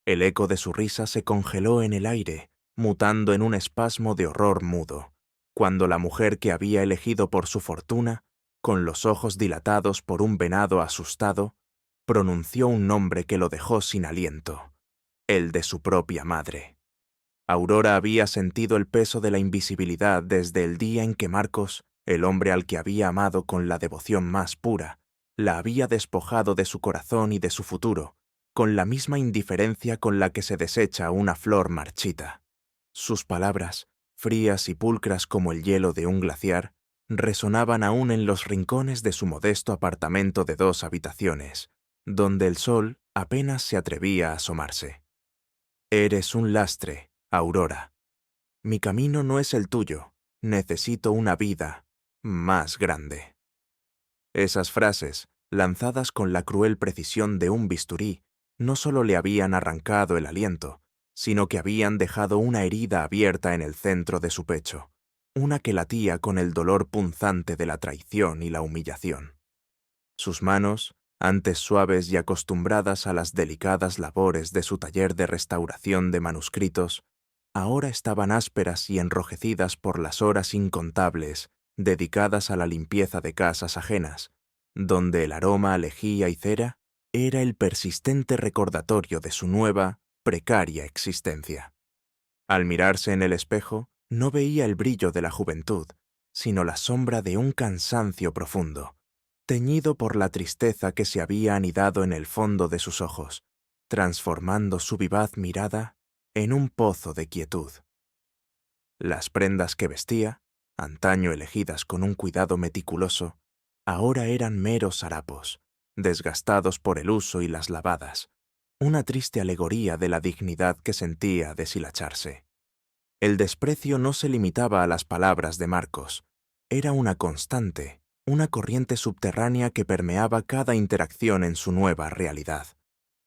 El eco de su risa se congeló en el aire, mutando en un espasmo de horror mudo, cuando la mujer que había elegido por su fortuna, con los ojos dilatados por un venado asustado, pronunció un nombre que lo dejó sin aliento, el de su propia madre. Aurora había sentido el peso de la invisibilidad desde el día en que Marcos, el hombre al que había amado con la devoción más pura, la había despojado de su corazón y de su futuro, con la misma indiferencia con la que se desecha una flor marchita. Sus palabras, frías y pulcras como el hielo de un glaciar, resonaban aún en los rincones de su modesto apartamento de 2 habitaciones, donde el sol apenas se atrevía a asomarse. Eres un lastre, Aurora. Mi camino no es el tuyo. Necesito una vida más grande. Esas frases, lanzadas con la cruel precisión de un bisturí, no solo le habían arrancado el aliento, sino que habían dejado una herida abierta en el centro de su pecho, una que latía con el dolor punzante de la traición y la humillación. Sus manos, antes suaves y acostumbradas a las delicadas labores de su taller de restauración de manuscritos, ahora estaban ásperas y enrojecidas por las horas incontables dedicadas a la limpieza de casas ajenas, donde el aroma a lejía y cera era el persistente recordatorio de su nueva, precaria existencia. Al mirarse en el espejo, no veía el brillo de la juventud, sino la sombra de un cansancio profundo, teñido por la tristeza que se había anidado en el fondo de sus ojos, transformando su vivaz mirada en un pozo de quietud. Las prendas que vestía, antaño elegidas con un cuidado meticuloso, ahora eran meros harapos, desgastados por el uso y las lavadas, una triste alegoría de la dignidad que sentía deshilacharse. El desprecio no se limitaba a las palabras de Marcos, era una constante, una corriente subterránea que permeaba cada interacción en su nueva realidad.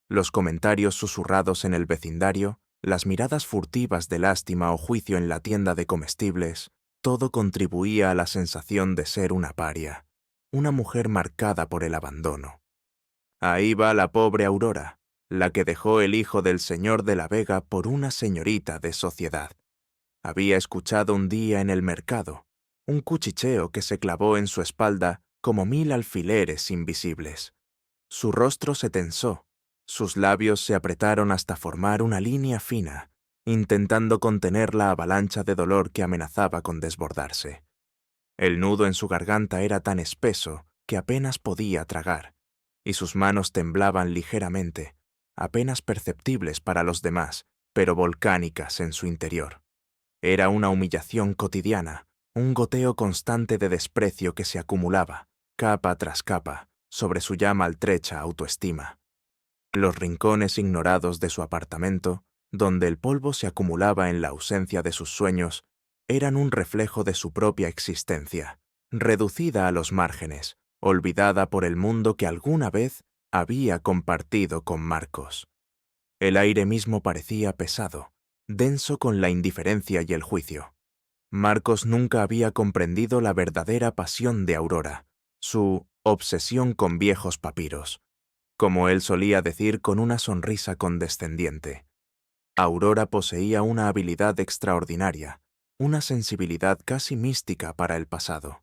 Los comentarios susurrados en el vecindario, las miradas furtivas de lástima o juicio en la tienda de comestibles, todo contribuía a la sensación de ser una paria, una mujer marcada por el abandono. Ahí va la pobre Aurora, la que dejó el hijo del señor de la Vega por una señorita de sociedad. Había escuchado un día en el mercado un cuchicheo que se clavó en su espalda como 1000 alfileres invisibles. Su rostro se tensó, sus labios se apretaron hasta formar una línea fina, intentando contener la avalancha de dolor que amenazaba con desbordarse. El nudo en su garganta era tan espeso que apenas podía tragar, y sus manos temblaban ligeramente, apenas perceptibles para los demás, pero volcánicas en su interior. Era una humillación cotidiana, un goteo constante de desprecio que se acumulaba, capa tras capa, sobre su ya maltrecha autoestima. Los rincones ignorados de su apartamento, donde el polvo se acumulaba en la ausencia de sus sueños, eran un reflejo de su propia existencia, reducida a los márgenes, olvidada por el mundo que alguna vez había compartido con Marcos. El aire mismo parecía pesado, denso con la indiferencia y el juicio. Marcos nunca había comprendido la verdadera pasión de Aurora, su obsesión con viejos papiros, como él solía decir con una sonrisa condescendiente. Aurora poseía una habilidad extraordinaria, una sensibilidad casi mística para el pasado.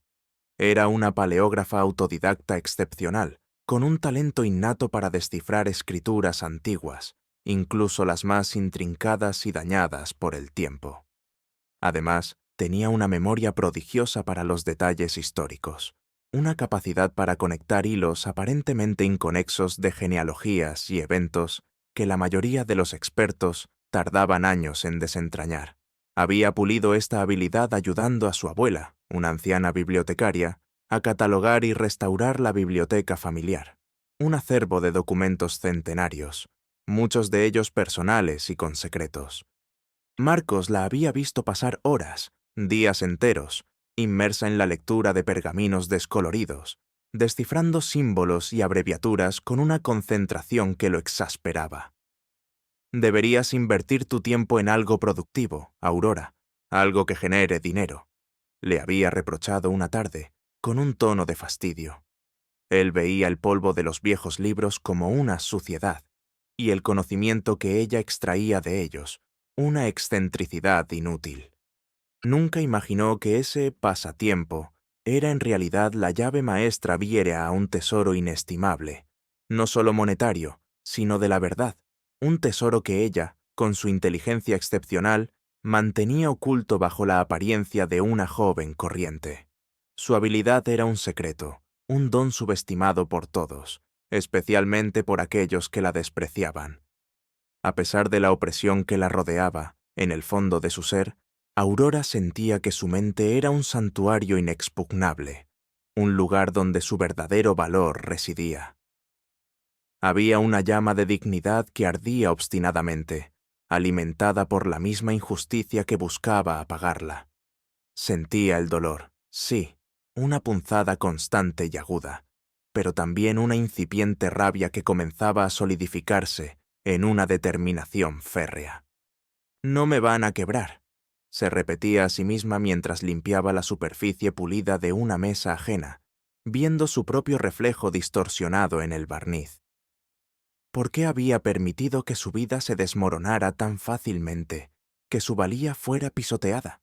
Era una paleógrafa autodidacta excepcional, con un talento innato para descifrar escrituras antiguas, incluso las más intrincadas y dañadas por el tiempo. Además, tenía una memoria prodigiosa para los detalles históricos, una capacidad para conectar hilos aparentemente inconexos de genealogías y eventos que la mayoría de los expertos tardaban años en desentrañar. Había pulido esta habilidad ayudando a su abuela, una anciana bibliotecaria, a catalogar y restaurar la biblioteca familiar, un acervo de documentos centenarios, muchos de ellos personales y con secretos. Marcos la había visto pasar horas, días enteros, inmersa en la lectura de pergaminos descoloridos, descifrando símbolos y abreviaturas con una concentración que lo exasperaba. Deberías invertir tu tiempo en algo productivo, Aurora, algo que genere dinero, le había reprochado una tarde, con un tono de fastidio. Él veía el polvo de los viejos libros como una suciedad, y el conocimiento que ella extraía de ellos, una excentricidad inútil. Nunca imaginó que ese pasatiempo era en realidad la llave maestra viera a un tesoro inestimable, no solo monetario, sino de la verdad, un tesoro que ella, con su inteligencia excepcional, mantenía oculto bajo la apariencia de una joven corriente. Su habilidad era un secreto, un don subestimado por todos, especialmente por aquellos que la despreciaban. A pesar de la opresión que la rodeaba, en el fondo de su ser, Aurora sentía que su mente era un santuario inexpugnable, un lugar donde su verdadero valor residía. Había una llama de dignidad que ardía obstinadamente, alimentada por la misma injusticia que buscaba apagarla. Sentía el dolor, sí, una punzada constante y aguda, pero también una incipiente rabia que comenzaba a solidificarse en una determinación férrea. «No me van a quebrar», se repetía a sí misma mientras limpiaba la superficie pulida de una mesa ajena, viendo su propio reflejo distorsionado en el barniz. ¿Por qué había permitido que su vida se desmoronara tan fácilmente, que su valía fuera pisoteada?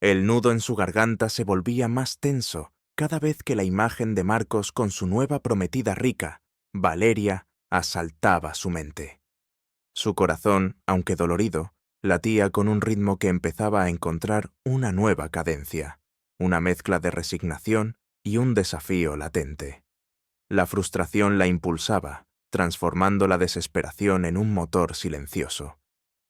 El nudo en su garganta se volvía más tenso cada vez que la imagen de Marcos con su nueva prometida rica, Valeria, asaltaba su mente. Su corazón, aunque dolorido, latía con un ritmo que empezaba a encontrar una nueva cadencia, una mezcla de resignación y un desafío latente. La frustración la impulsaba, transformando la desesperación en un motor silencioso.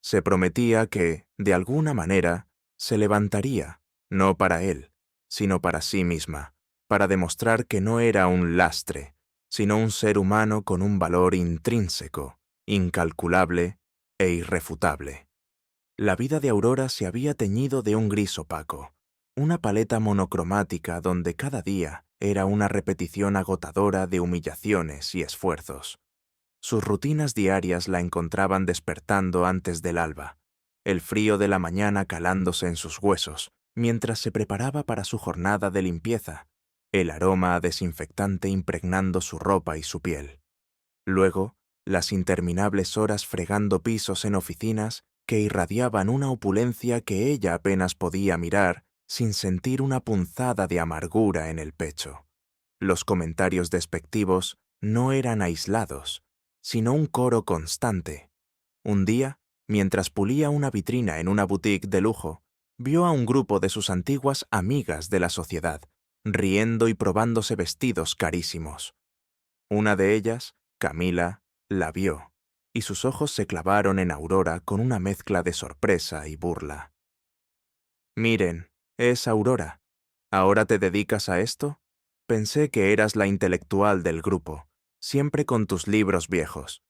Se prometía que, de alguna manera, se levantaría, no para él, sino para sí misma, para demostrar que no era un lastre, sino un ser humano con un valor intrínseco, incalculable e irrefutable. La vida de Aurora se había teñido de un gris opaco, una paleta monocromática donde cada día era una repetición agotadora de humillaciones y esfuerzos. Sus rutinas diarias la encontraban despertando antes del alba, el frío de la mañana calándose en sus huesos, mientras se preparaba para su jornada de limpieza, el aroma a desinfectante impregnando su ropa y su piel. Luego, las interminables horas fregando pisos en oficinas que irradiaban una opulencia que ella apenas podía mirar sin sentir una punzada de amargura en el pecho. Los comentarios despectivos no eran aislados, sino un coro constante. Un día, mientras pulía una vitrina en una boutique de lujo, vio a un grupo de sus antiguas amigas de la sociedad, riendo y probándose vestidos carísimos. Una de ellas, Camila, la vio, y sus ojos se clavaron en Aurora con una mezcla de sorpresa y burla. «Miren, es Aurora. ¿Ahora te dedicas a esto? Pensé que eras la intelectual del grupo, siempre con tus libros viejos»,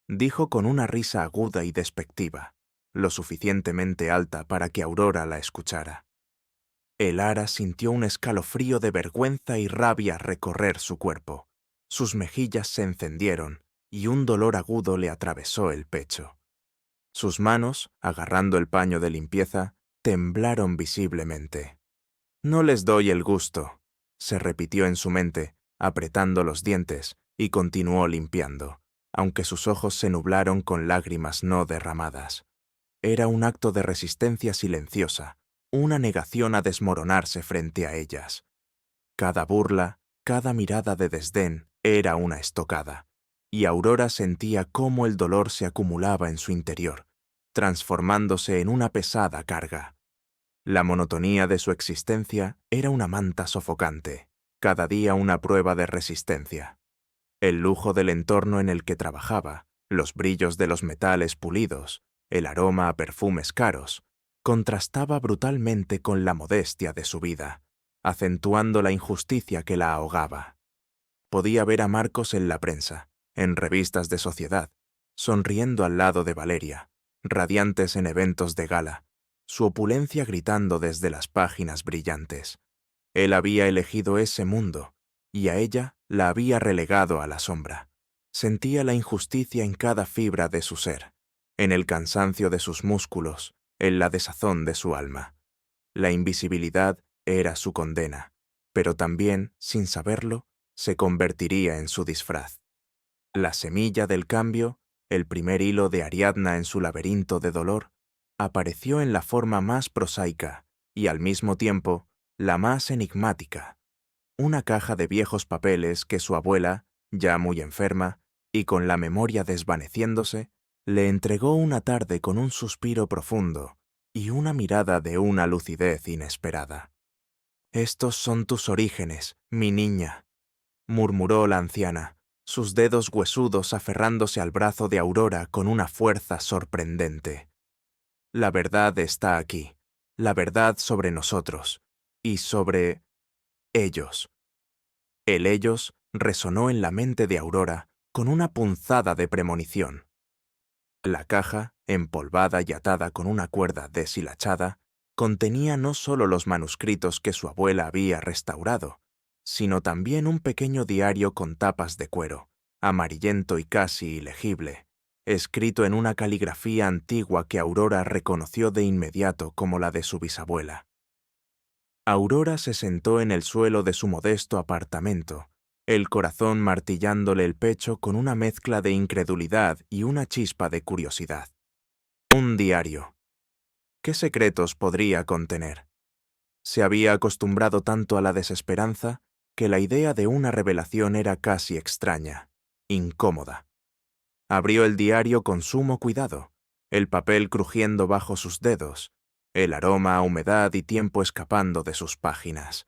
dijo con una risa aguda y despectiva, lo suficientemente alta para que Aurora la escuchara. Elara sintió un escalofrío de vergüenza y rabia recorrer su cuerpo. Sus mejillas se encendieron y un dolor agudo le atravesó el pecho. Sus manos, agarrando el paño de limpieza, temblaron visiblemente. «No les doy el gusto», se repitió en su mente, apretando los dientes, y continuó limpiando, aunque sus ojos se nublaron con lágrimas no derramadas. Era un acto de resistencia silenciosa, una negación a desmoronarse frente a ellas. Cada burla, cada mirada de desdén era una estocada, y Aurora sentía cómo el dolor se acumulaba en su interior, transformándose en una pesada carga. La monotonía de su existencia era una manta sofocante, cada día una prueba de resistencia. El lujo del entorno en el que trabajaba, los brillos de los metales pulidos, el aroma a perfumes caros, contrastaba brutalmente con la modestia de su vida, acentuando la injusticia que la ahogaba. Podía ver a Marcos en la prensa, en revistas de sociedad, sonriendo al lado de Valeria, radiantes en eventos de gala, su opulencia gritando desde las páginas brillantes. Él había elegido ese mundo, y a ella la había relegado a la sombra. Sentía la injusticia en cada fibra de su ser, en el cansancio de sus músculos, en la desazón de su alma. La invisibilidad era su condena, pero también, sin saberlo, se convertiría en su disfraz. La semilla del cambio El primer hilo de Ariadna en su laberinto de dolor apareció en la forma más prosaica y al mismo tiempo la más enigmática. Una caja de viejos papeles que su abuela, ya muy enferma y con la memoria desvaneciéndose, le entregó una tarde con un suspiro profundo y una mirada de una lucidez inesperada. «Estos son tus orígenes, mi niña», murmuró la anciana, sus dedos huesudos aferrándose al brazo de Aurora con una fuerza sorprendente. «La verdad está aquí, la verdad sobre nosotros y sobre ellos». El ellos resonó en la mente de Aurora con una punzada de premonición. La caja, empolvada y atada con una cuerda deshilachada, contenía no solo los manuscritos que su abuela había restaurado, sino también un pequeño diario con tapas de cuero, amarillento y casi ilegible, escrito en una caligrafía antigua que Aurora reconoció de inmediato como la de su bisabuela. Aurora se sentó en el suelo de su modesto apartamento, el corazón martillándole el pecho con una mezcla de incredulidad y una chispa de curiosidad. Un diario. ¿Qué secretos podría contener? Se había acostumbrado tanto a la desesperanza que la idea de una revelación era casi extraña, incómoda. Abrió el diario con sumo cuidado, el papel crujiendo bajo sus dedos, el aroma a humedad y tiempo escapando de sus páginas.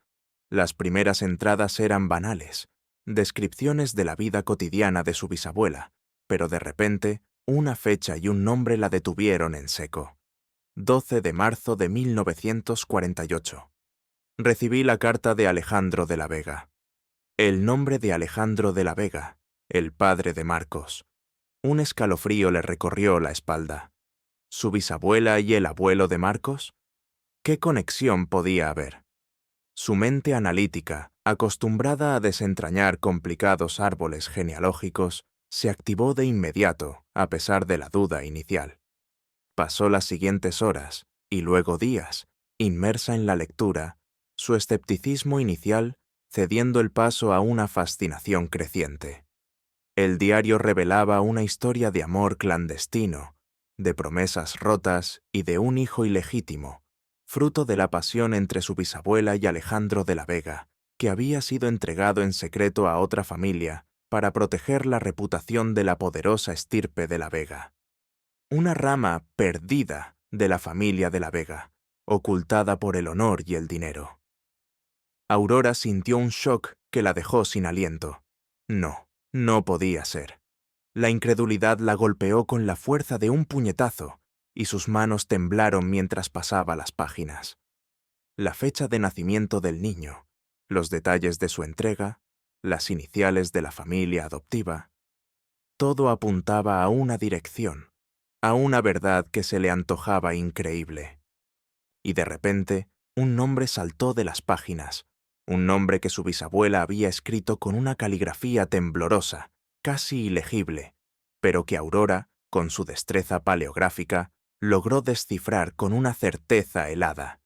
Las primeras entradas eran banales, descripciones de la vida cotidiana de su bisabuela, pero de repente una fecha y un nombre la detuvieron en seco. 12 de marzo de 1948. Recibí la carta de Alejandro de la Vega. El nombre de Alejandro de la Vega, el padre de Marcos. Un escalofrío le recorrió la espalda. ¿Su bisabuela y el abuelo de Marcos? ¿Qué conexión podía haber? Su mente analítica, acostumbrada a desentrañar complicados árboles genealógicos, se activó de inmediato, a pesar de la duda inicial. Pasó las siguientes horas, y luego días, inmersa en la lectura, su escepticismo inicial cediendo el paso a una fascinación creciente. El diario revelaba una historia de amor clandestino, de promesas rotas y de un hijo ilegítimo, fruto de la pasión entre su bisabuela y Alejandro de la Vega, que había sido entregado en secreto a otra familia para proteger la reputación de la poderosa estirpe de la Vega. Una rama perdida de la familia de la Vega, ocultada por el honor y el dinero. Aurora sintió un shock que la dejó sin aliento. No podía ser. La incredulidad la golpeó con la fuerza de un puñetazo y sus manos temblaron mientras pasaba las páginas. La fecha de nacimiento del niño, los detalles de su entrega, las iniciales de la familia adoptiva, todo apuntaba a una dirección, a una verdad que se le antojaba increíble. Y de repente, un nombre saltó de las páginas, un nombre que su bisabuela había escrito con una caligrafía temblorosa, casi ilegible, pero que Aurora, con su destreza paleográfica, logró descifrar con una certeza helada.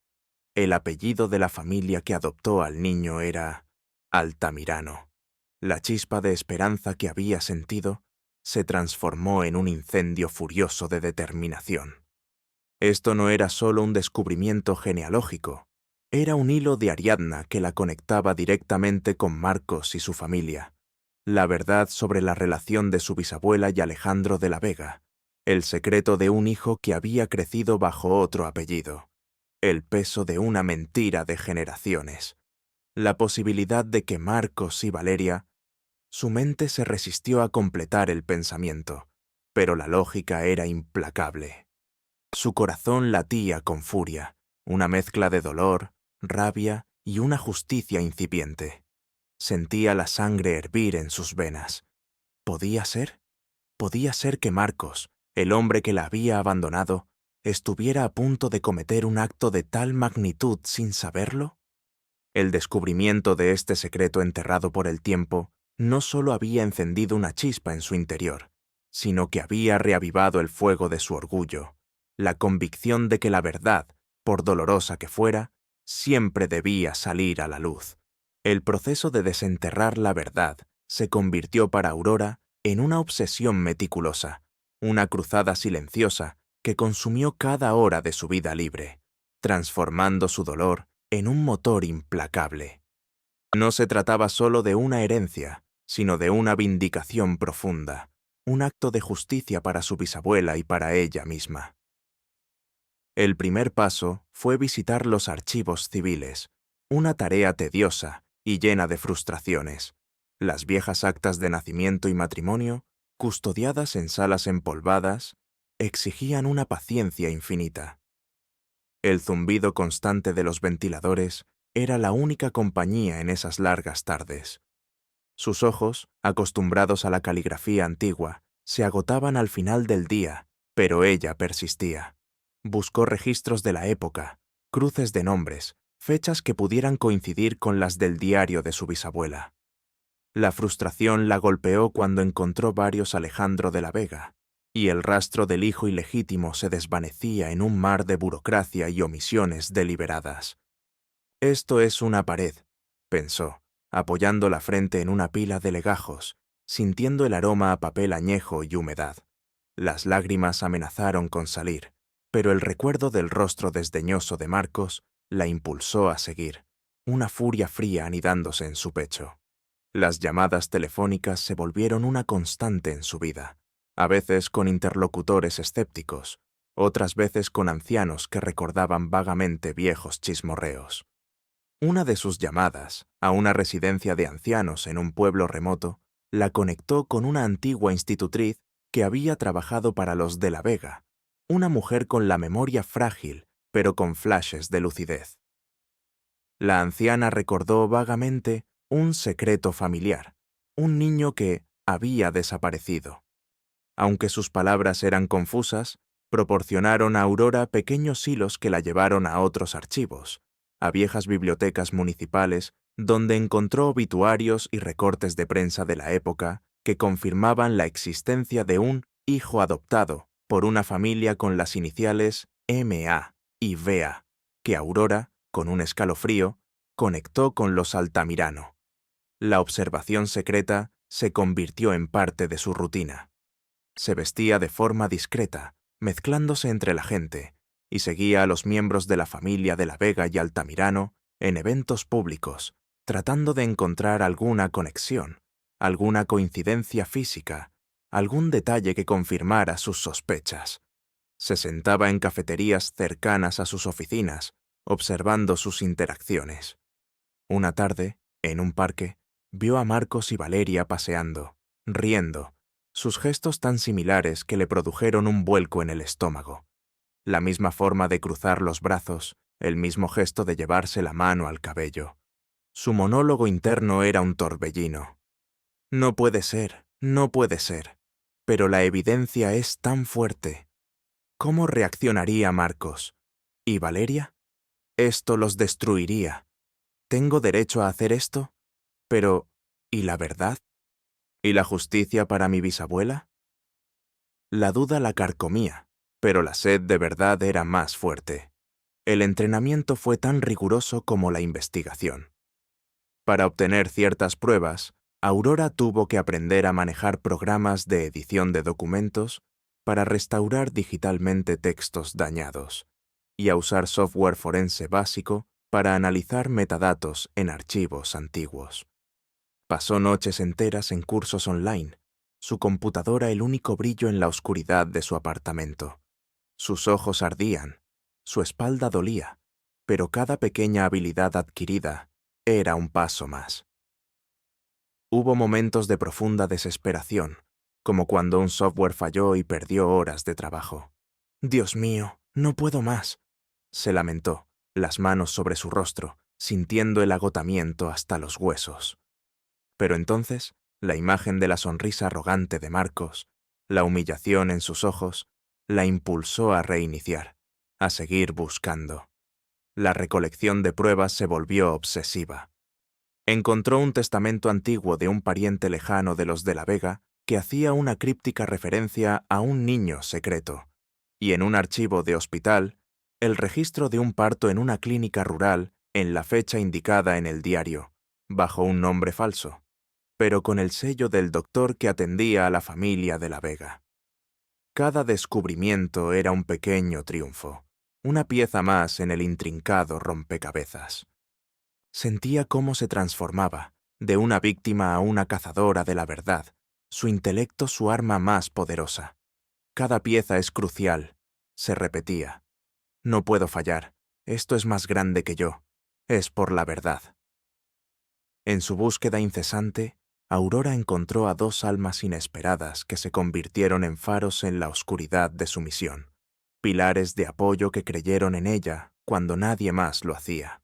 El apellido de la familia que adoptó al niño era Altamirano. La chispa de esperanza que había sentido se transformó en un incendio furioso de determinación. Esto no era solo un descubrimiento genealógico, era un hilo de Ariadna que la conectaba directamente con Marcos y su familia. La verdad sobre la relación de su bisabuela y Alejandro de la Vega, el secreto de un hijo que había crecido bajo otro apellido, el peso de una mentira de generaciones, la posibilidad de que Marcos y Valeria. Su mente se resistió a completar el pensamiento, pero la lógica era implacable. Su corazón latía con furia, una mezcla de dolor, rabia y una justicia incipiente. Sentía la sangre hervir en sus venas. ¿Podía ser? ¿Podía ser que Marcos, el hombre que la había abandonado, estuviera a punto de cometer un acto de tal magnitud sin saberlo? El descubrimiento de este secreto enterrado por el tiempo no solo había encendido una chispa en su interior, sino que había reavivado el fuego de su orgullo, la convicción de que la verdad, por dolorosa que fuera, siempre debía salir a la luz. El proceso de desenterrar la verdad se convirtió para Aurora en una obsesión meticulosa, una cruzada silenciosa que consumió cada hora de su vida libre, transformando su dolor en un motor implacable. No se trataba solo de una herencia, sino de una vindicación profunda, un acto de justicia para su bisabuela y para ella misma. El primer paso fue visitar los archivos civiles, una tarea tediosa y llena de frustraciones. Las viejas actas de nacimiento y matrimonio, custodiadas en salas empolvadas, exigían una paciencia infinita. El zumbido constante de los ventiladores era la única compañía en esas largas tardes. Sus ojos, acostumbrados a la caligrafía antigua, se agotaban al final del día, pero ella persistía. Buscó registros de la época, cruces de nombres, fechas que pudieran coincidir con las del diario de su bisabuela. La frustración la golpeó cuando encontró varios Alejandro de la Vega, y el rastro del hijo ilegítimo se desvanecía en un mar de burocracia y omisiones deliberadas. Esto es una pared, pensó, apoyando la frente en una pila de legajos, sintiendo el aroma a papel añejo y humedad. Las lágrimas amenazaron con salir, pero el recuerdo del rostro desdeñoso de Marcos la impulsó a seguir, una furia fría anidándose en su pecho. Las llamadas telefónicas se volvieron una constante en su vida, a veces con interlocutores escépticos, otras veces con ancianos que recordaban vagamente viejos chismorreos. Una de sus llamadas, a una residencia de ancianos en un pueblo remoto, la conectó con una antigua institutriz que había trabajado para los de la Vega, una mujer con la memoria frágil, pero con flashes de lucidez. La anciana recordó vagamente un secreto familiar, un niño que había desaparecido. Aunque sus palabras eran confusas, proporcionaron a Aurora pequeños hilos que la llevaron a otros archivos, a viejas bibliotecas municipales donde encontró obituarios y recortes de prensa de la época que confirmaban la existencia de un hijo adoptado por una familia con las iniciales M.A. y V.A., que Aurora, con un escalofrío, conectó con los Altamirano. La observación secreta se convirtió en parte de su rutina. Se vestía de forma discreta, mezclándose entre la gente, y seguía a los miembros de la familia de la Vega y Altamirano en eventos públicos, tratando de encontrar alguna conexión, alguna coincidencia física, algún detalle que confirmara sus sospechas. Se sentaba en cafeterías cercanas a sus oficinas, observando sus interacciones. Una tarde, en un parque, vio a Marcos y Valeria paseando, riendo, sus gestos tan similares que le produjeron un vuelco en el estómago. La misma forma de cruzar los brazos, el mismo gesto de llevarse la mano al cabello. Su monólogo interno era un torbellino. No puede ser, no puede ser. Pero la evidencia es tan fuerte. ¿Cómo reaccionaría Marcos? ¿Y Valeria? Esto los destruiría. ¿Tengo derecho a hacer esto? Pero, ¿y la verdad? ¿Y la justicia para mi bisabuela? La duda la carcomía, pero la sed de verdad era más fuerte. El entrenamiento fue tan riguroso como la investigación. Para obtener ciertas pruebas, Aurora tuvo que aprender a manejar programas de edición de documentos para restaurar digitalmente textos dañados, y a usar software forense básico para analizar metadatos en archivos antiguos. Pasó noches enteras en cursos online, su computadora el único brillo en la oscuridad de su apartamento. Sus ojos ardían, su espalda dolía, pero cada pequeña habilidad adquirida era un paso más. Hubo momentos de profunda desesperación, como cuando un software falló y perdió horas de trabajo. «Dios mío, no puedo más», se lamentó, las manos sobre su rostro, sintiendo el agotamiento hasta los huesos. Pero entonces, la imagen de la sonrisa arrogante de Marcos, la humillación en sus ojos, la impulsó a reiniciar, a seguir buscando. La recolección de pruebas se volvió obsesiva. Encontró un testamento antiguo de un pariente lejano de los de la Vega que hacía una críptica referencia a un niño secreto, y en un archivo de hospital, el registro de un parto en una clínica rural en la fecha indicada en el diario, bajo un nombre falso, pero con el sello del doctor que atendía a la familia de la Vega. Cada descubrimiento era un pequeño triunfo, una pieza más en el intrincado rompecabezas. Sentía cómo se transformaba, de una víctima a una cazadora de la verdad, su intelecto su arma más poderosa. Cada pieza es crucial, se repetía. No puedo fallar, esto es más grande que yo, es por la verdad. En su búsqueda incesante, Aurora encontró a dos almas inesperadas que se convirtieron en faros en la oscuridad de su misión, pilares de apoyo que creyeron en ella cuando nadie más lo hacía.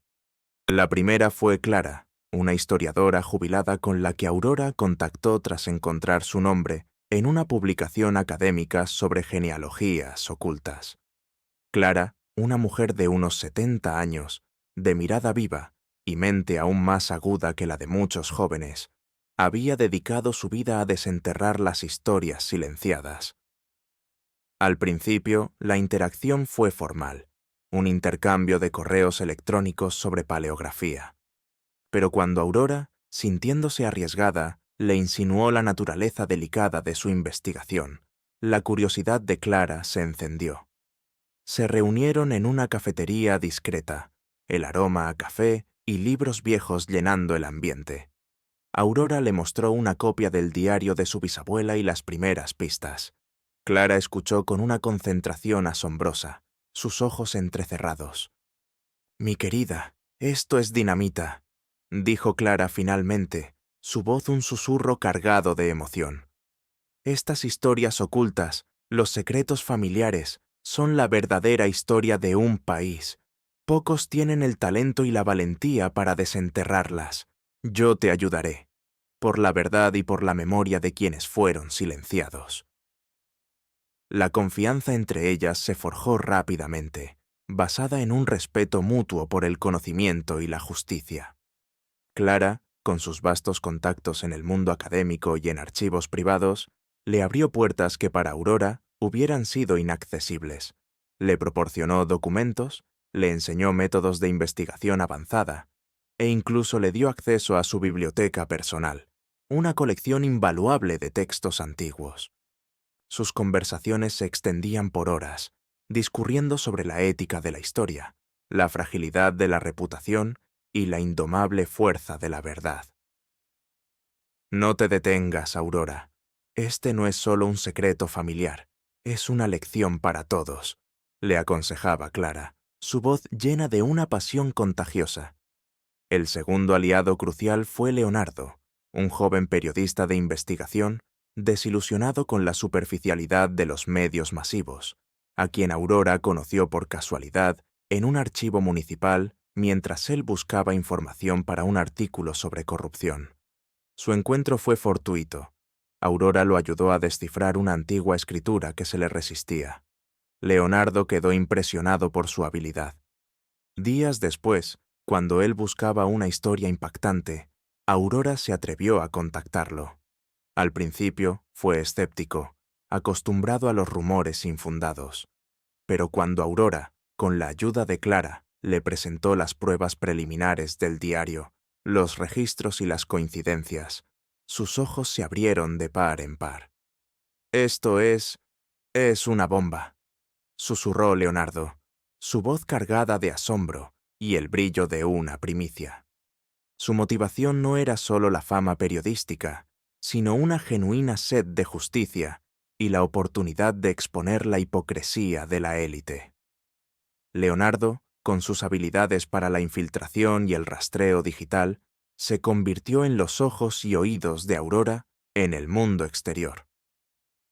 La primera fue Clara, una historiadora jubilada con la que Aurora contactó tras encontrar su nombre en una publicación académica sobre genealogías ocultas. Clara, una mujer de unos 70 años, de mirada viva y mente aún más aguda que la de muchos jóvenes, había dedicado su vida a desenterrar las historias silenciadas. Al principio, la interacción fue formal, un intercambio de correos electrónicos sobre paleografía. Pero cuando Aurora, sintiéndose arriesgada, le insinuó la naturaleza delicada de su investigación, la curiosidad de Clara se encendió. Se reunieron en una cafetería discreta, el aroma a café y libros viejos llenando el ambiente. Aurora le mostró una copia del diario de su bisabuela y las primeras pistas. Clara escuchó con una concentración asombrosa, sus ojos entrecerrados. «Mi querida, esto es dinamita», dijo Clara finalmente, su voz un susurro cargado de emoción. «Estas historias ocultas, los secretos familiares, son la verdadera historia de un país. Pocos tienen el talento y la valentía para desenterrarlas. Yo te ayudaré, por la verdad y por la memoria de quienes fueron silenciados». La confianza entre ellas se forjó rápidamente, basada en un respeto mutuo por el conocimiento y la justicia. Clara, con sus vastos contactos en el mundo académico y en archivos privados, le abrió puertas que para Aurora hubieran sido inaccesibles. Le proporcionó documentos, le enseñó métodos de investigación avanzada e incluso le dio acceso a su biblioteca personal, una colección invaluable de textos antiguos. Sus conversaciones se extendían por horas, discurriendo sobre la ética de la historia, la fragilidad de la reputación y la indomable fuerza de la verdad. «No te detengas, Aurora. Este no es solo un secreto familiar, es una lección para todos», le aconsejaba Clara, su voz llena de una pasión contagiosa. El segundo aliado crucial fue Leonardo, un joven periodista de investigación desilusionado con la superficialidad de los medios masivos, a quien Aurora conoció por casualidad en un archivo municipal mientras él buscaba información para un artículo sobre corrupción. Su encuentro fue fortuito. Aurora lo ayudó a descifrar una antigua escritura que se le resistía. Leonardo quedó impresionado por su habilidad. Días después, cuando él buscaba una historia impactante, Aurora se atrevió a contactarlo. Al principio fue escéptico, acostumbrado a los rumores infundados. Pero cuando Aurora, con la ayuda de Clara, le presentó las pruebas preliminares del diario, los registros y las coincidencias, sus ojos se abrieron de par en par. «Esto es una bomba», susurró Leonardo, su voz cargada de asombro y el brillo de una primicia. Su motivación no era solo la fama periodística, sino una genuina sed de justicia y la oportunidad de exponer la hipocresía de la élite. Leonardo, con sus habilidades para la infiltración y el rastreo digital, se convirtió en los ojos y oídos de Aurora en el mundo exterior.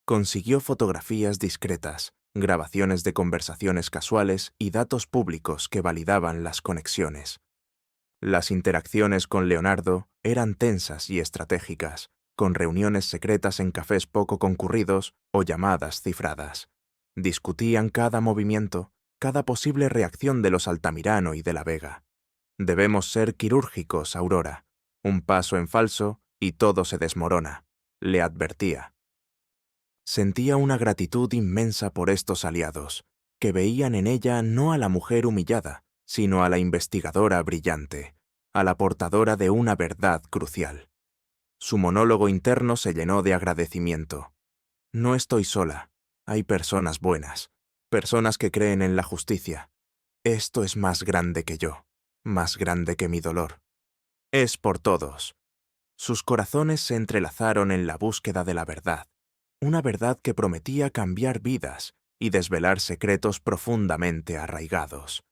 Consiguió fotografías discretas, grabaciones de conversaciones casuales y datos públicos que validaban las conexiones. Las interacciones con Leonardo eran tensas y estratégicas, con reuniones secretas en cafés poco concurridos o llamadas cifradas. Discutían cada movimiento, cada posible reacción de los Altamirano y de la Vega. «Debemos ser quirúrgicos, Aurora. Un paso en falso y todo se desmorona», le advertía. Sentía una gratitud inmensa por estos aliados, que veían en ella no a la mujer humillada, sino a la investigadora brillante, a la portadora de una verdad crucial. Su monólogo interno se llenó de agradecimiento. «No estoy sola. Hay personas buenas, personas que creen en la justicia. Esto es más grande que yo, más grande que mi dolor. Es por todos. Sus corazones se entrelazaron en la búsqueda de la verdad, una verdad que prometía cambiar vidas y desvelar secretos profundamente arraigados.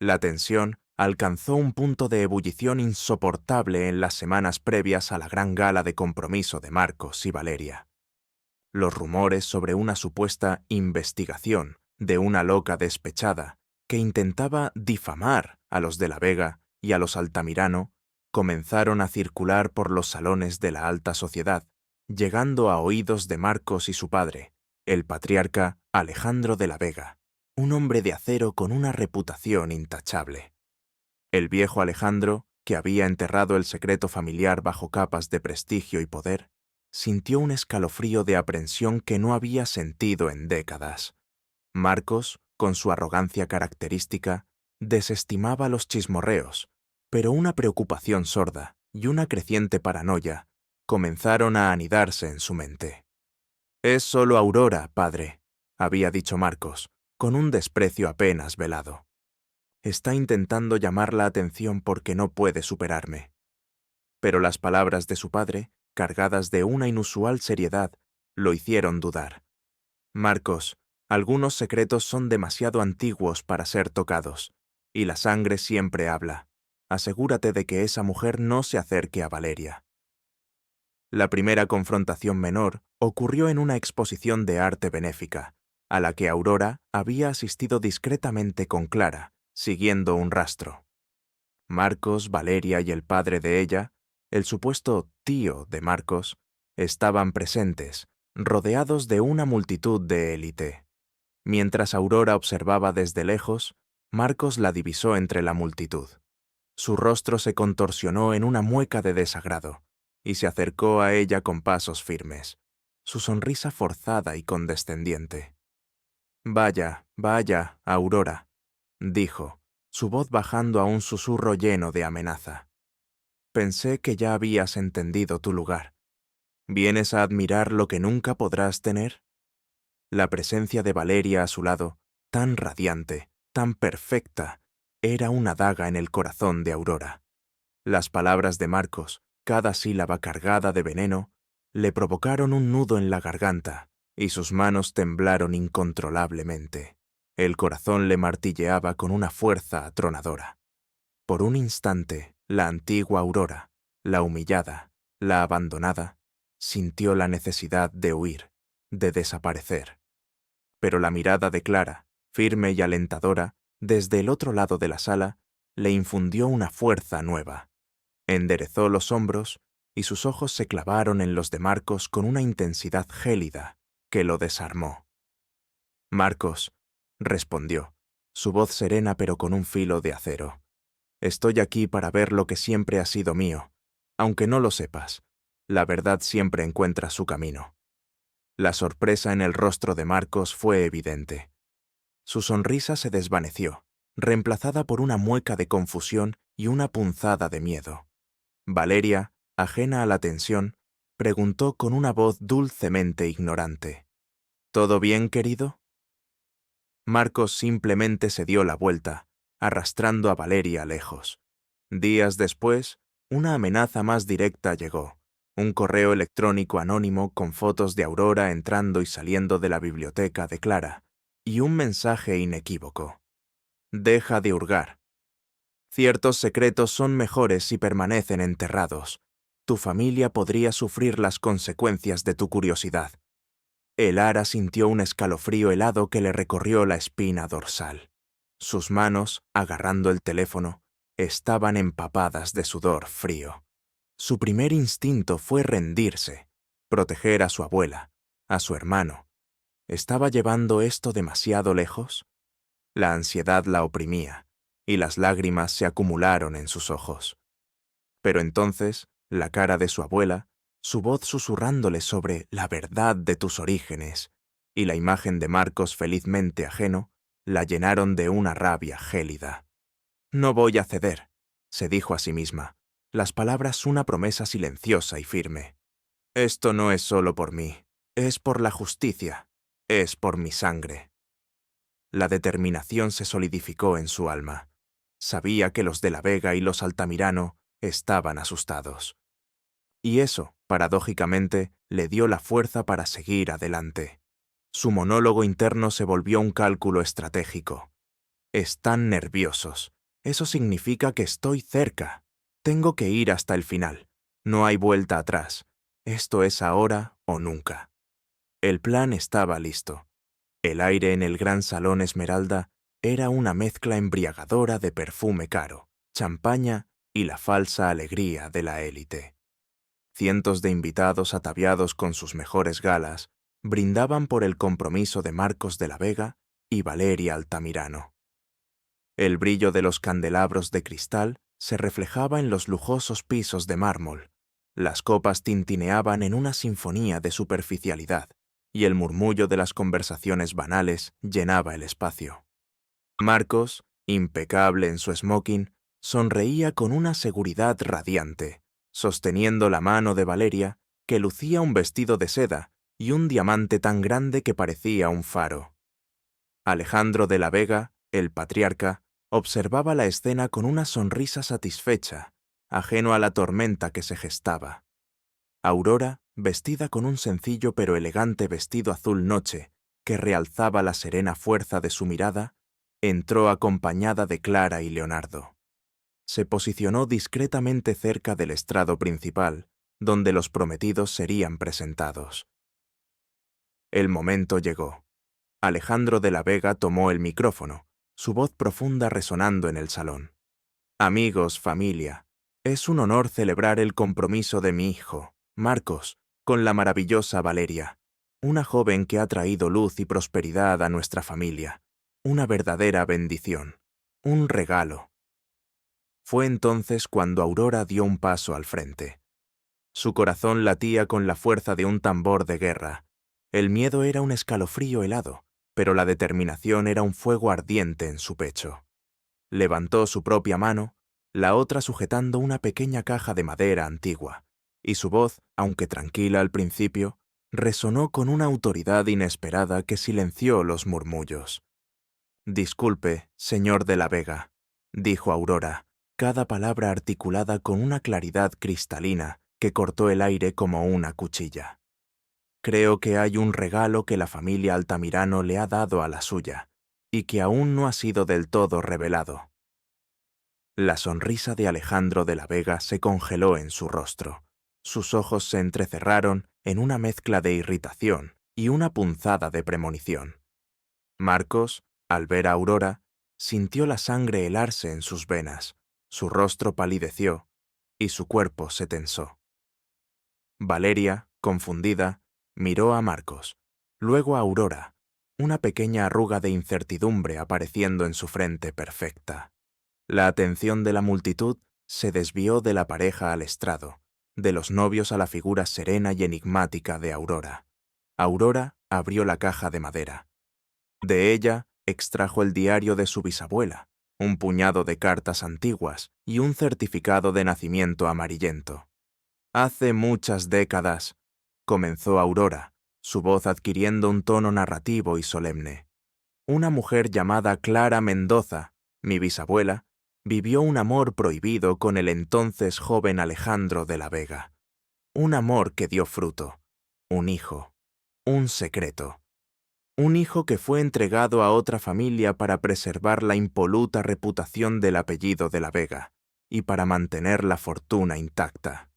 La tensión alcanzó un punto de ebullición insoportable en las semanas previas a la gran gala de compromiso de Marcos y Valeria. Los rumores sobre una supuesta investigación de una loca despechada que intentaba difamar a los de la Vega y a los Altamirano comenzaron a circular por los salones de la alta sociedad, llegando a oídos de Marcos y su padre, el patriarca Alejandro de la Vega, un hombre de acero con una reputación intachable. El viejo Alejandro, que había enterrado el secreto familiar bajo capas de prestigio y poder, sintió un escalofrío de aprensión que no había sentido en décadas. Marcos, con su arrogancia característica, desestimaba los chismorreos, pero una preocupación sorda y una creciente paranoia comenzaron a anidarse en su mente. «Es solo Aurora, padre», había dicho Marcos, con un desprecio apenas velado. «Está intentando llamar la atención porque no puede superarme». Pero las palabras de su padre, cargadas de una inusual seriedad, lo hicieron dudar. «Marcos, algunos secretos son demasiado antiguos para ser tocados, y la sangre siempre habla. Asegúrate de que esa mujer no se acerque a Valeria». La primera confrontación menor ocurrió en una exposición de arte benéfica, a la que Aurora había asistido discretamente con Clara, siguiendo un rastro. Marcos, Valeria y el padre de ella, el supuesto tío de Marcos, estaban presentes, rodeados de una multitud de élite. Mientras Aurora observaba desde lejos, Marcos la divisó entre la multitud. Su rostro se contorsionó en una mueca de desagrado, y se acercó a ella con pasos firmes, su sonrisa forzada y condescendiente. «Vaya, vaya, Aurora», dijo, su voz bajando a un susurro lleno de amenaza. «Pensé que ya habías entendido tu lugar. ¿Vienes a admirar lo que nunca podrás tener?» La presencia de Valeria a su lado, tan radiante, tan perfecta, era una daga en el corazón de Aurora. Las palabras de Marcos, cada sílaba cargada de veneno, le provocaron un nudo en la garganta y sus manos temblaron incontrolablemente. El corazón le martilleaba con una fuerza atronadora. Por un instante, la antigua Aurora, la humillada, la abandonada, sintió la necesidad de huir, de desaparecer. Pero la mirada de Clara, firme y alentadora, desde el otro lado de la sala, le infundió una fuerza nueva. Enderezó los hombros y sus ojos se clavaron en los de Marcos con una intensidad gélida que lo desarmó. «Marcos», respondió, su voz serena pero con un filo de acero. «Estoy aquí para ver lo que siempre ha sido mío. Aunque no lo sepas, la verdad siempre encuentra su camino». La sorpresa en el rostro de Marcos fue evidente. Su sonrisa se desvaneció, reemplazada por una mueca de confusión y una punzada de miedo. Valeria, ajena a la tensión, preguntó con una voz dulcemente ignorante: «¿Todo bien, querido?». Marcos simplemente se dio la vuelta, arrastrando a Valeria lejos. Días después, una amenaza más directa llegó. Un correo electrónico anónimo con fotos de Aurora entrando y saliendo de la biblioteca de Clara, y un mensaje inequívoco: «Deja de hurgar. Ciertos secretos son mejores si permanecen enterrados. Tu familia podría sufrir las consecuencias de tu curiosidad». El ara sintió un escalofrío helado que le recorrió la espina dorsal. Sus manos, agarrando el teléfono, estaban empapadas de sudor frío. Su primer instinto fue rendirse, proteger a su abuela, a su hermano. ¿Estaba llevando esto demasiado lejos? La ansiedad la oprimía, y las lágrimas se acumularon en sus ojos. Pero entonces, la cara de su abuela, su voz susurrándole sobre la verdad de tus orígenes, y la imagen de Marcos felizmente ajeno, la llenaron de una rabia gélida. «No voy a ceder», se dijo a sí misma, las palabras una promesa silenciosa y firme. «Esto no es solo por mí, es por la justicia». Es por mi sangre. La determinación se solidificó en su alma. Sabía que los de la Vega y los Altamirano estaban asustados. Y eso, paradójicamente, le dio la fuerza para seguir adelante. Su monólogo interno se volvió un cálculo estratégico. Están nerviosos. Eso significa que estoy cerca. Tengo que ir hasta el final. No hay vuelta atrás. Esto es ahora o nunca. El plan estaba listo. El aire en el gran salón Esmeralda era una mezcla embriagadora de perfume caro, champaña y la falsa alegría de la élite. Cientos de invitados ataviados con sus mejores galas brindaban por el compromiso de Marcos de la Vega y Valeria Altamirano. El brillo de los candelabros de cristal se reflejaba en los lujosos pisos de mármol. Las copas tintineaban en una sinfonía de superficialidad, y el murmullo de las conversaciones banales llenaba el espacio. Marcos, impecable en su smoking, sonreía con una seguridad radiante, sosteniendo la mano de Valeria, que lucía un vestido de seda y un diamante tan grande que parecía un faro. Alejandro de la Vega, el patriarca, observaba la escena con una sonrisa satisfecha, ajeno a la tormenta que se gestaba. Aurora, vestida con un sencillo pero elegante vestido azul noche, que realzaba la serena fuerza de su mirada, entró acompañada de Clara y Leonardo. Se posicionó discretamente cerca del estrado principal, donde los prometidos serían presentados. El momento llegó. Alejandro de la Vega tomó el micrófono, su voz profunda resonando en el salón. Amigos, familia, es un honor celebrar el compromiso de mi hijo, Marcos, con la maravillosa Valeria, una joven que ha traído luz y prosperidad a nuestra familia, una verdadera bendición, un regalo. Fue entonces cuando Aurora dio un paso al frente. Su corazón latía con la fuerza de un tambor de guerra. El miedo era un escalofrío helado, pero la determinación era un fuego ardiente en su pecho. Levantó su propia mano, la otra sujetando una pequeña caja de madera antigua, y su voz, aunque tranquila al principio, resonó con una autoridad inesperada que silenció los murmullos. «Disculpe, señor de la Vega», dijo Aurora, cada palabra articulada con una claridad cristalina que cortó el aire como una cuchilla. «Creo que hay un regalo que la familia Altamirano le ha dado a la suya, y que aún no ha sido del todo revelado». La sonrisa de Alejandro de la Vega se congeló en su rostro. Sus ojos se entrecerraron en una mezcla de irritación y una punzada de premonición. Marcos, al ver a Aurora, sintió la sangre helarse en sus venas, su rostro palideció y su cuerpo se tensó. Valeria, confundida, miró a Marcos, luego a Aurora, una pequeña arruga de incertidumbre apareciendo en su frente perfecta. La atención de la multitud se desvió de la pareja al estrado, de los novios a la figura serena y enigmática de Aurora. Aurora abrió la caja de madera. De ella extrajo el diario de su bisabuela, un puñado de cartas antiguas y un certificado de nacimiento amarillento. «Hace muchas décadas», comenzó Aurora, su voz adquiriendo un tono narrativo y solemne. «Una mujer llamada Clara Mendoza, mi bisabuela, vivió un amor prohibido con el entonces joven Alejandro de la Vega. Un amor que dio fruto, un hijo, un secreto. Un hijo que fue entregado a otra familia para preservar la impoluta reputación del apellido de la Vega y para mantener la fortuna intacta».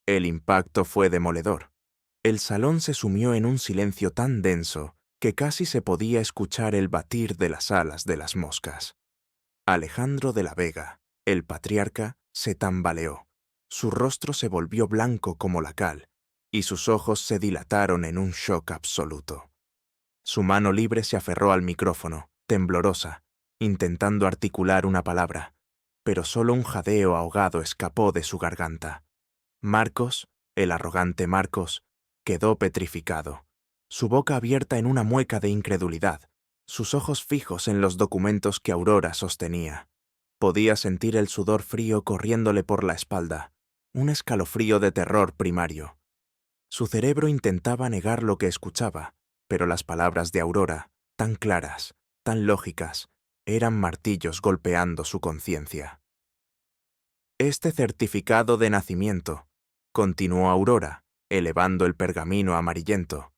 El impacto fue demoledor. El salón se sumió en un silencio tan denso que casi se podía escuchar el batir de las alas de las moscas. Alejandro de la Vega, el patriarca, se tambaleó. Su rostro se volvió blanco como la cal, y sus ojos se dilataron en un shock absoluto. Su mano libre se aferró al micrófono, temblorosa, intentando articular una palabra, pero solo un jadeo ahogado escapó de su garganta. Marcos, el arrogante Marcos, quedó petrificado, su boca abierta en una mueca de incredulidad, sus ojos fijos en los documentos que Aurora sostenía. Podía sentir el sudor frío corriéndole por la espalda, un escalofrío de terror primario. Su cerebro intentaba negar lo que escuchaba, pero las palabras de Aurora, tan claras, tan lógicas, eran martillos golpeando su conciencia. Este certificado de nacimiento, continuó Aurora, elevando el pergamino amarillento,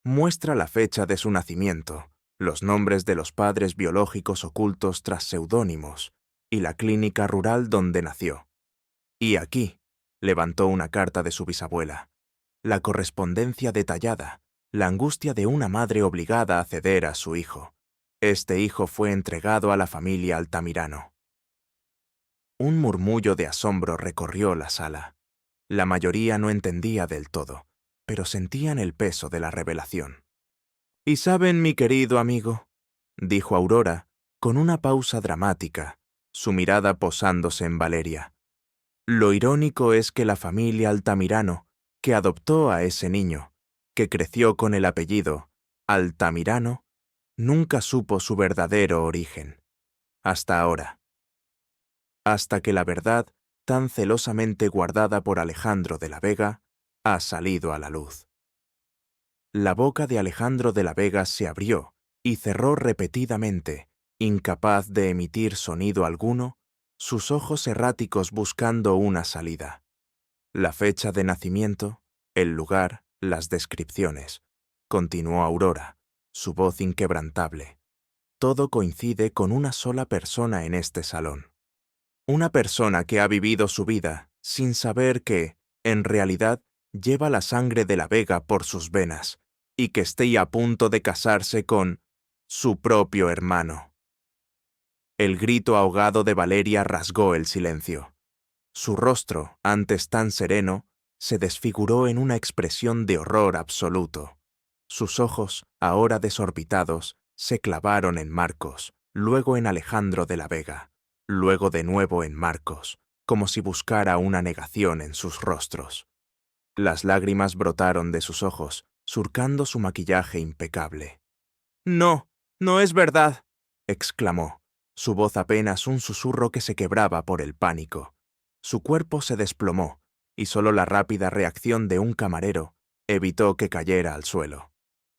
muestra la fecha de su nacimiento, los nombres de los padres biológicos ocultos tras seudónimos y la clínica rural donde nació. Y aquí, levantó una carta de su bisabuela, la correspondencia detallada, la angustia de una madre obligada a ceder a su hijo. Este hijo fue entregado a la familia Altamirano. Un murmullo de asombro recorrió la sala. La mayoría no entendía del todo, pero sentían el peso de la revelación. «¿Y saben, mi querido amigo?», dijo Aurora, con una pausa dramática, su mirada posándose en Valeria. «Lo irónico es que la familia Altamirano, que adoptó a ese niño, que creció con el apellido Altamirano, nunca supo su verdadero origen. Hasta ahora. Hasta que la verdad, tan celosamente guardada por Alejandro de la Vega, ha salido a la luz». La boca de Alejandro de la Vega se abrió y cerró repetidamente, incapaz de emitir sonido alguno, sus ojos erráticos buscando una salida. La fecha de nacimiento, el lugar, las descripciones, continuó Aurora, su voz inquebrantable. Todo coincide con una sola persona en este salón. Una persona que ha vivido su vida sin saber que, en realidad, lleva la sangre de la Vega por sus venas y que esté a punto de casarse con su propio hermano. El grito ahogado de Valeria rasgó el silencio. Su rostro, antes tan sereno, se desfiguró en una expresión de horror absoluto. Sus ojos, ahora desorbitados, se clavaron en Marcos, luego en Alejandro de la Vega, luego de nuevo en Marcos, como si buscara una negación en sus rostros. Las lágrimas brotaron de sus ojos, surcando su maquillaje impecable. «No, no es verdad», exclamó, su voz apenas un susurro que se quebraba por el pánico. Su cuerpo se desplomó, y solo la rápida reacción de un camarero evitó que cayera al suelo.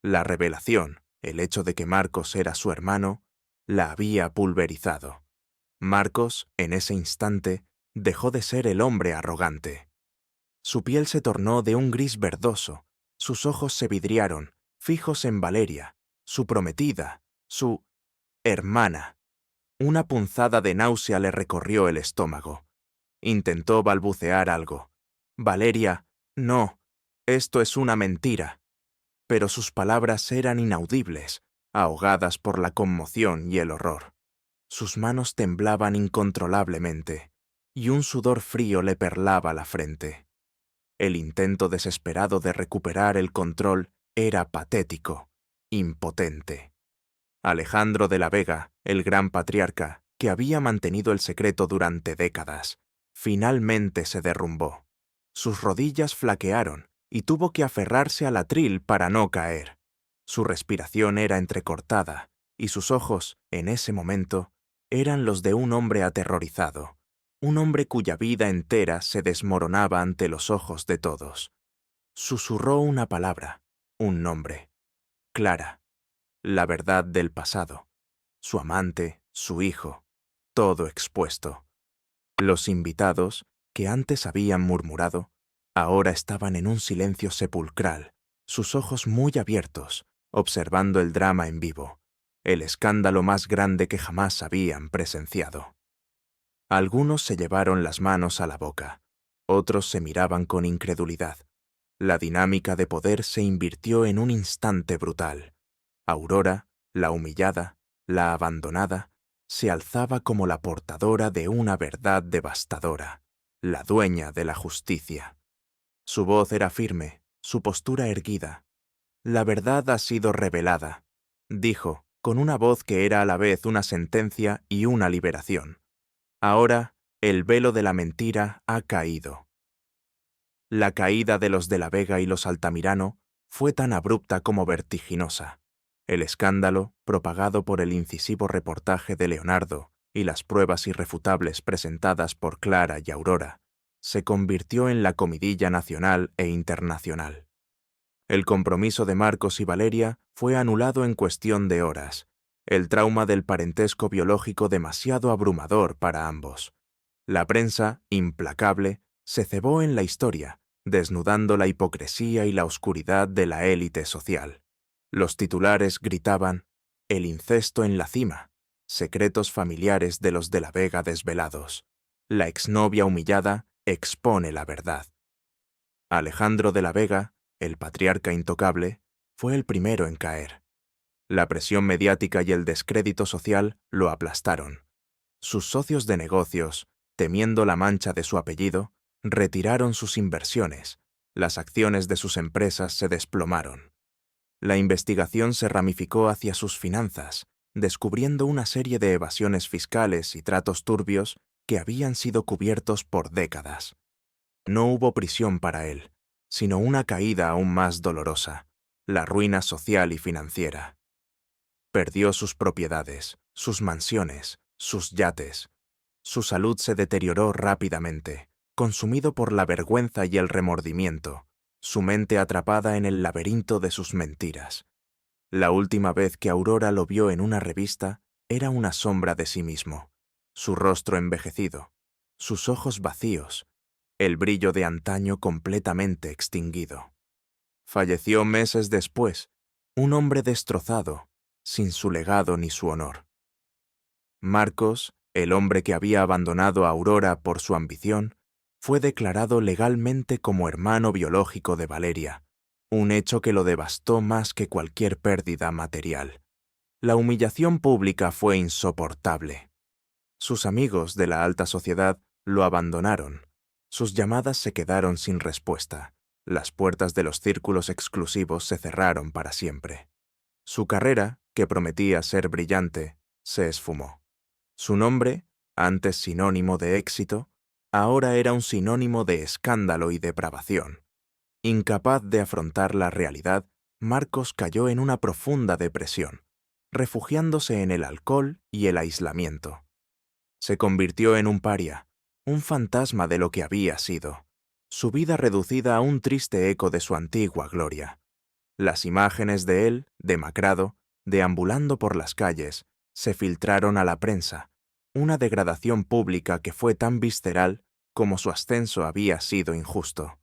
La revelación, el hecho de que Marcos era su hermano, la había pulverizado. Marcos, en ese instante, dejó de ser el hombre arrogante. Su piel se tornó de un gris verdoso, sus ojos se vidriaron, fijos en Valeria, su prometida, su hermana. Una punzada de náusea le recorrió el estómago. Intentó balbucear algo. «Valeria, no, esto es una mentira». Pero sus palabras eran inaudibles, ahogadas por la conmoción y el horror. Sus manos temblaban incontrolablemente, y un sudor frío le perlaba la frente. El intento desesperado de recuperar el control era patético, impotente. Alejandro de la Vega, el gran patriarca, que había mantenido el secreto durante décadas, finalmente se derrumbó. Sus rodillas flaquearon y tuvo que aferrarse al atril para no caer. Su respiración era entrecortada y sus ojos, en ese momento, eran los de un hombre aterrorizado, un hombre cuya vida entera se desmoronaba ante los ojos de todos. Susurró una palabra, un nombre. Clara. La verdad del pasado. Su amante, su hijo, todo expuesto. Los invitados, que antes habían murmurado, ahora estaban en un silencio sepulcral, sus ojos muy abiertos, observando el drama en vivo, el escándalo más grande que jamás habían presenciado. Algunos se llevaron las manos a la boca, otros se miraban con incredulidad. La dinámica de poder se invirtió en un instante brutal. Aurora, la humillada, la abandonada, se alzaba como la portadora de una verdad devastadora, la dueña de la justicia. Su voz era firme, su postura erguida. «La verdad ha sido revelada», dijo, con una voz que era a la vez una sentencia y una liberación. «Ahora, el velo de la mentira ha caído». La caída de los de la Vega y los Altamirano fue tan abrupta como vertiginosa. El escándalo, propagado por el incisivo reportaje de Leonardo y las pruebas irrefutables presentadas por Clara y Aurora, se convirtió en la comidilla nacional e internacional. El compromiso de Marcos y Valeria fue anulado en cuestión de horas, el trauma del parentesco biológico demasiado abrumador para ambos. La prensa, implacable, se cebó en la historia, desnudando la hipocresía y la oscuridad de la élite social. Los titulares gritaban: «El incesto en la cima», secretos familiares de los de la Vega desvelados. La exnovia humillada expone la verdad. Alejandro de la Vega, el patriarca intocable, fue el primero en caer. La presión mediática y el descrédito social lo aplastaron. Sus socios de negocios, temiendo la mancha de su apellido, retiraron sus inversiones. Las acciones de sus empresas se desplomaron. La investigación se ramificó hacia sus finanzas, descubriendo una serie de evasiones fiscales y tratos turbios que habían sido cubiertos por décadas. No hubo prisión para él, sino una caída aún más dolorosa, la ruina social y financiera. Perdió sus propiedades, sus mansiones, sus yates. Su salud se deterioró rápidamente, consumido por la vergüenza y el remordimiento, su mente atrapada en el laberinto de sus mentiras. La última vez que Aurora lo vio en una revista, era una sombra de sí mismo, su rostro envejecido, sus ojos vacíos, el brillo de antaño completamente extinguido. Falleció meses después, un hombre destrozado, sin su legado ni su honor. Marcos, el hombre que había abandonado a Aurora por su ambición, fue declarado legalmente como hermano biológico de Valeria, un hecho que lo devastó más que cualquier pérdida material. La humillación pública fue insoportable. Sus amigos de la alta sociedad lo abandonaron. Sus llamadas se quedaron sin respuesta. Las puertas de los círculos exclusivos se cerraron para siempre. Su carrera, que prometía ser brillante, se esfumó. Su nombre, antes sinónimo de éxito, ahora era un sinónimo de escándalo y depravación. Incapaz de afrontar la realidad, Marcos cayó en una profunda depresión, refugiándose en el alcohol y el aislamiento. Se convirtió en un paria, un fantasma de lo que había sido, su vida reducida a un triste eco de su antigua gloria. Las imágenes de él, demacrado, deambulando por las calles, se filtraron a la prensa, una degradación pública que fue tan visceral como su ascenso había sido injusto.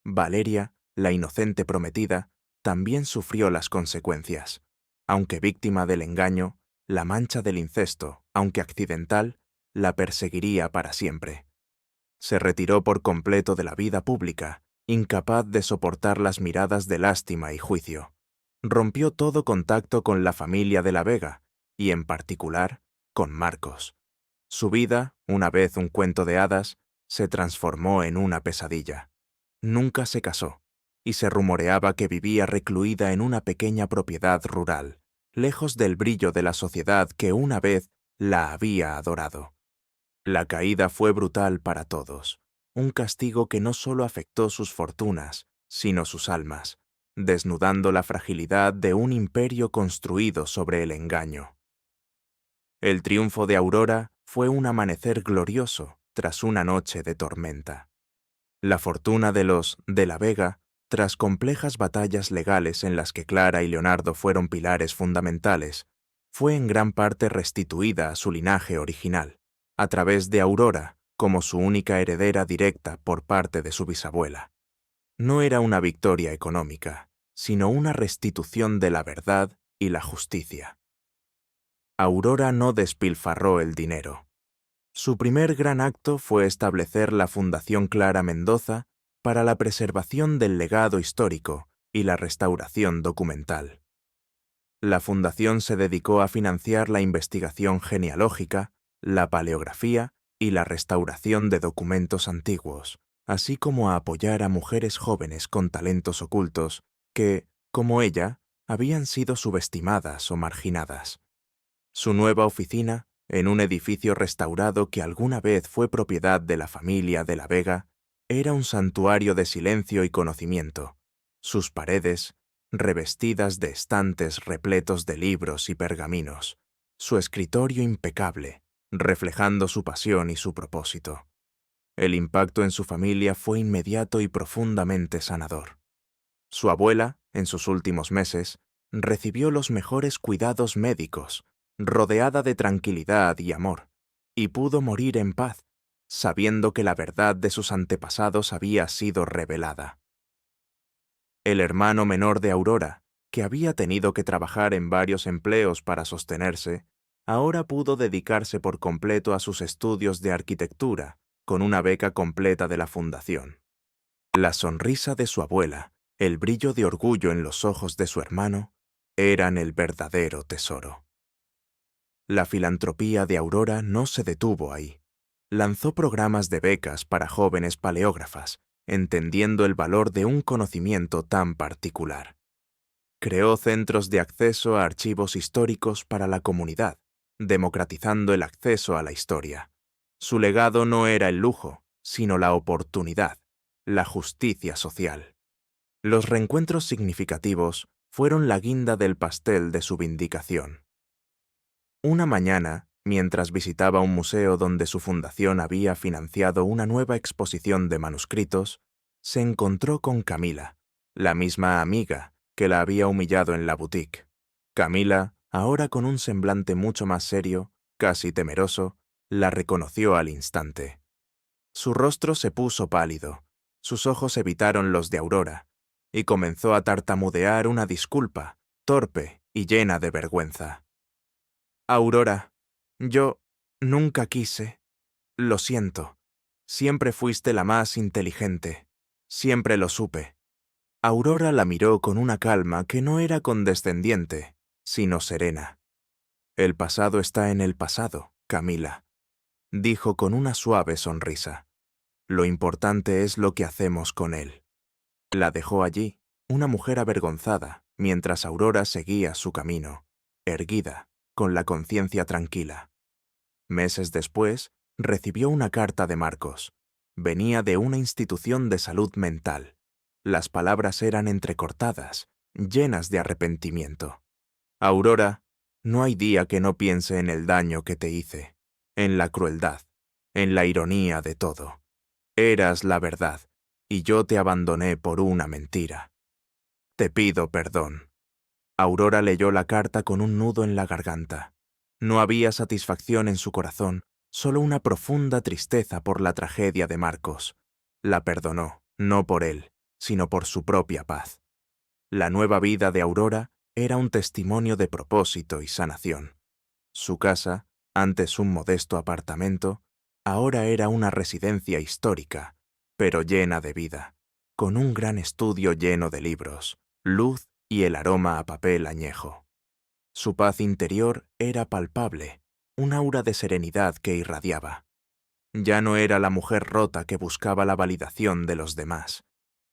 Valeria, la inocente prometida, también sufrió las consecuencias. Aunque víctima del engaño, la mancha del incesto, aunque accidental, la perseguiría para siempre. Se retiró por completo de la vida pública, incapaz de soportar las miradas de lástima y juicio. Rompió todo contacto con la familia de la Vega, y en particular, con Marcos. Su vida, una vez un cuento de hadas, se transformó en una pesadilla. Nunca se casó, y se rumoreaba que vivía recluida en una pequeña propiedad rural, lejos del brillo de la sociedad que una vez la había adorado. La caída fue brutal para todos, un castigo que no solo afectó sus fortunas, sino sus almas, desnudando la fragilidad de un imperio construido sobre el engaño. El triunfo de Aurora fue un amanecer glorioso tras una noche de tormenta. La fortuna de los de la Vega, tras complejas batallas legales en las que Clara y Leonardo fueron pilares fundamentales, fue en gran parte restituida a su linaje original, a través de Aurora como su única heredera directa por parte de su bisabuela. No era una victoria económica, sino una restitución de la verdad y la justicia. Aurora no despilfarró el dinero. Su primer gran acto fue establecer la Fundación Clara Mendoza para la preservación del legado histórico y la restauración documental. La fundación se dedicó a financiar la investigación genealógica, la paleografía y la restauración de documentos antiguos, así como a apoyar a mujeres jóvenes con talentos ocultos que, como ella, habían sido subestimadas o marginadas. Su nueva oficina, en un edificio restaurado que alguna vez fue propiedad de la familia de la Vega, era un santuario de silencio y conocimiento. Sus paredes, revestidas de estantes repletos de libros y pergaminos, su escritorio impecable, reflejando su pasión y su propósito. El impacto en su familia fue inmediato y profundamente sanador. Su abuela, en sus últimos meses, recibió los mejores cuidados médicos, rodeada de tranquilidad y amor, y pudo morir en paz, sabiendo que la verdad de sus antepasados había sido revelada. El hermano menor de Aurora, que había tenido que trabajar en varios empleos para sostenerse, ahora pudo dedicarse por completo a sus estudios de arquitectura, con una beca completa de la fundación. La sonrisa de su abuela, el brillo de orgullo en los ojos de su hermano, eran el verdadero tesoro. La filantropía de Aurora no se detuvo ahí. Lanzó programas de becas para jóvenes paleógrafas, entendiendo el valor de un conocimiento tan particular. Creó centros de acceso a archivos históricos para la comunidad, democratizando el acceso a la historia. Su legado no era el lujo, sino la oportunidad, la justicia social. Los reencuentros significativos fueron la guinda del pastel de su vindicación. Una mañana, mientras visitaba un museo donde su fundación había financiado una nueva exposición de manuscritos, se encontró con Camila, la misma amiga que la había humillado en la boutique. Camila, ahora con un semblante mucho más serio, casi temeroso, la reconoció al instante. Su rostro se puso pálido, sus ojos evitaron los de Aurora, y comenzó a tartamudear una disculpa, torpe y llena de vergüenza. Aurora, yo nunca quise. Lo siento. Siempre fuiste la más inteligente. Siempre lo supe. Aurora la miró con una calma que no era condescendiente, sino serena. El pasado está en el pasado, Camila, dijo con una suave sonrisa. Lo importante es lo que hacemos con él. La dejó allí, una mujer avergonzada, mientras Aurora seguía su camino, erguida, con la conciencia tranquila. Meses después, recibió una carta de Marcos. Venía de una institución de salud mental. Las palabras eran entrecortadas, llenas de arrepentimiento. Aurora, no hay día que no piense en el daño que te hice, en la crueldad, en la ironía de todo. Eras la verdad, y yo te abandoné por una mentira. Te pido perdón. Aurora leyó la carta con un nudo en la garganta. No había satisfacción en su corazón, solo una profunda tristeza por la tragedia de Marcos. La perdonó, no por él, sino por su propia paz. La nueva vida de Aurora era un testimonio de propósito y sanación. Su casa, antes un modesto apartamento, ahora era una residencia histórica, pero llena de vida, con un gran estudio lleno de libros, luz y el aroma a papel añejo. Su paz interior era palpable, un aura de serenidad que irradiaba. Ya no era la mujer rota que buscaba la validación de los demás.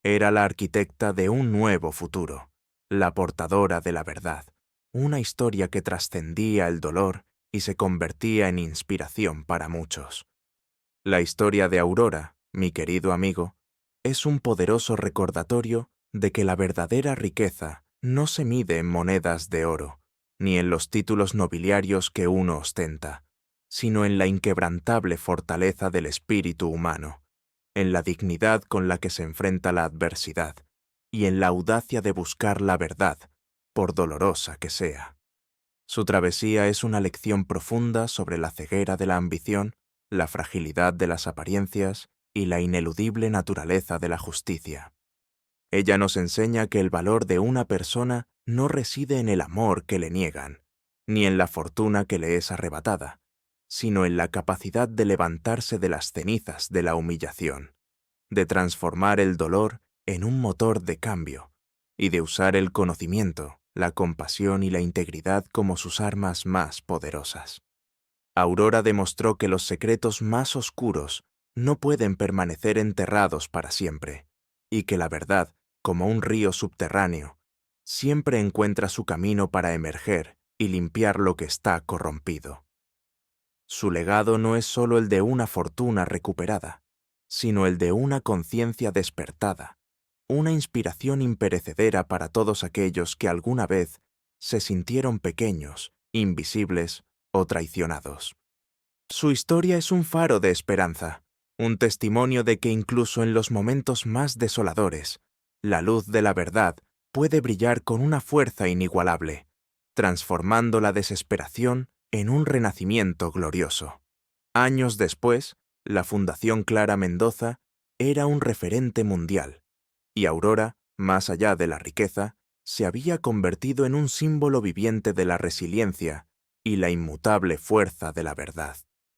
Era la arquitecta de un nuevo futuro, la portadora de la verdad, una historia que trascendía el dolor y se convertía en inspiración para muchos. La historia de Aurora, mi querido amigo, es un poderoso recordatorio de que la verdadera riqueza no se mide en monedas de oro, ni en los títulos nobiliarios que uno ostenta, sino en la inquebrantable fortaleza del espíritu humano, en la dignidad con la que se enfrenta la adversidad, y en la audacia de buscar la verdad, por dolorosa que sea. Su travesía es una lección profunda sobre la ceguera de la ambición, la fragilidad de las apariencias y la ineludible naturaleza de la justicia. Ella nos enseña que el valor de una persona no reside en el amor que le niegan, ni en la fortuna que le es arrebatada, sino en la capacidad de levantarse de las cenizas de la humillación, de transformar el dolor en un motor de cambio y de usar el conocimiento, la compasión y la integridad como sus armas más poderosas. Aurora demostró que los secretos más oscuros no pueden permanecer enterrados para siempre, y que la verdad, como un río subterráneo, siempre encuentra su camino para emerger y limpiar lo que está corrompido. Su legado no es solo el de una fortuna recuperada, sino el de una conciencia despertada, una inspiración imperecedera para todos aquellos que alguna vez se sintieron pequeños, invisibles o traicionados. Su historia es un faro de esperanza, un testimonio de que incluso en los momentos más desoladores, la luz de la verdad puede brillar con una fuerza inigualable, transformando la desesperación en un renacimiento glorioso. Años después, la Fundación Clara Mendoza era un referente mundial, y Aurora, más allá de la riqueza, se había convertido en un símbolo viviente de la resiliencia y la inmutable fuerza de la verdad.